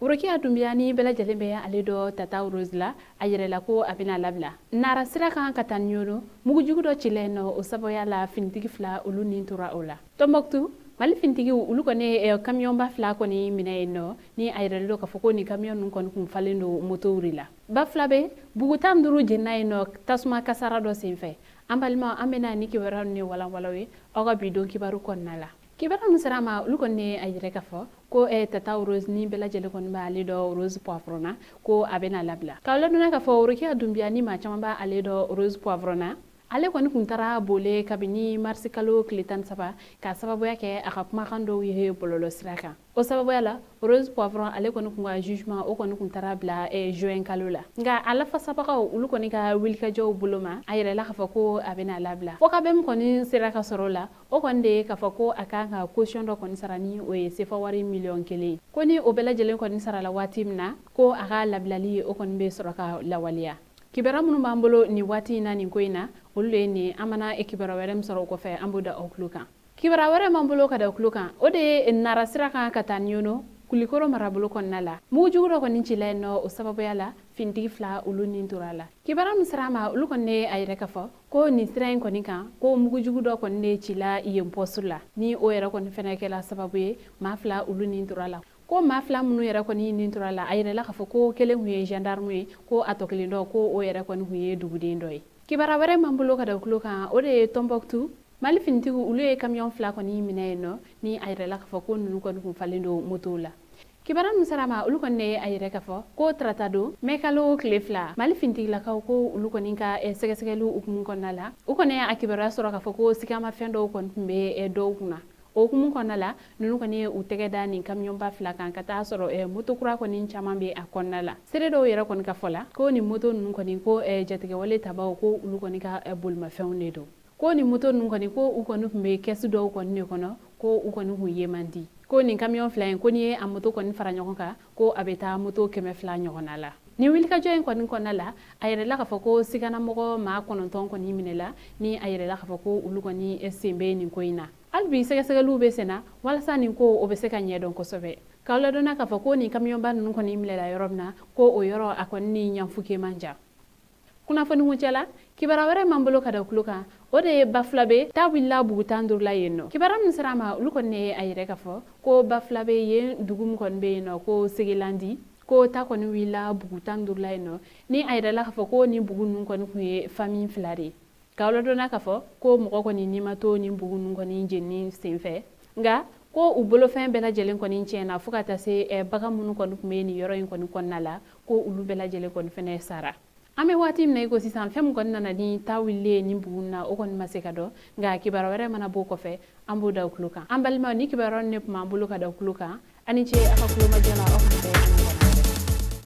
Urokia dumbiani bela jalembe ale do tata Rosela ayere la ko abina labla. Nara sira kan katanyoro mugu jugu do chileno o saboya la fintigi fla ulu nintura ola. Tomboktu mali fintigi ulu kone camion ba fla koni minayeno ni ayere do kafoko ni camion nun kon kum falendo moto urila. Ba flabe bugutam duru jinayeno tasma kasara do senfe. Ambalima amena ni kibaran ni wala walawe oga bidon kibaru konnala. Kibara musarama ulukone ayire kafo ko tata Rose ni bela jele kon ba ale do Rose poivrona ko abena labla kawla duna kafo urukia dumbia ni ma chama ba ale do Rose poivrona ale kon kuntara bole kabini marsikalo klitan saba ka sababu yake akapuma kando ye bololo siraka o sababu yala Rose poivron ale kon kunga jugement o kon kuntara bla joen kalola nga ala fa sabaka ulukoni ka wilka jow buloma ayire la kafa ko abena labla foka bem koni siraka sorola o konde kafa ko akanga caution do koni sarani o sefa wari million kele koni o bela jelen koni sarala watimna ko aga lablali o kon be soraka lawalia kibera munu bambolo ni wati na ni koina ulle ni amana e kibera werem soro ko fe ambuda okluka kibera were mambolo kada okluka ode nara siraka katanyono kulikoro marabolo konnala mujuro ko ninchile no o sababu yala finti fla ulu ninturala kibera musrama ulu konne ayre kafo ko ni strain konika ko mugujugu do konne chila yemposula ni o era kon fenekela sababu e mafla ulu ninturala ko mafla munu yera ko ni ninturala ayre la kafo ko kelen huye gendarme ko atoklindo ko o yera kon huye dugudendoy kibara were mambulo kada okluka ode Tomboktu mali fintigu ulu camion fla ko ni minayno ni ayre la kafo ko nunu ko dum falendo motola kibara musarama ulu konne ayre kafo ko tratado mekalo klefla mali fintigu la ko ulu koninka segesegelu ukmun konala ukone akibara soro kafo ko sikama fendo kon be do kuna o kumun konnala nunu koni utege dani camion ba fla kan kata soro moto kura koni chamambe akonnala sere do yera kon ka fola ko ni moto nunu koni ko jatege wale tabaw ko ulu koni ka bulma fewne do ko ni moto nunu koni ko u koni be kesu do koni kono ko u koni hu yemandi ko ni camion fla en koni a moto koni fara nyokonka ko abeta moto keme fla nyokonala ni wilka joen koni konnala ayere la ka fako sigana mogo ma kononton koni minela ni ayere la ka fako ulu koni sembe ni koina albi segesegelu be sena wala sanin ko o be se ka nyedon ko sobe kawla dona ka fa ko ni camion ban nun ko ni imlela yorobna ko o yoro akon ni nyamfuke manja kuna fani huncela kibara were mambolo kada kuluka ode baflabe tawilla bugutandur la yenno kibara msrama ulukon ne ayire ka fo ko baflabe ye dugum kon be no ko segilandi ko ta kon willa bugutandur la yenno ni ayire la ka fo ko ni bugun nun kon ku famille flare kawla dona kafo ko moko ko ni mato ni bugun ko ni jenni senfe nga ko ubolo fen bela jelen ko ni chena fukata se baga munu ko meni yoro ko ni konnala ko ulu bela jelen ko fene sara ame watim ne ko sisan fem ko nana ni tawille ni bugunna o kon maseka do nga kibaro were mana bo ko fe ambu daw kluka ambalma ni kibaro ne ma bulu ka daw kluka ani che aka kluma jena o ko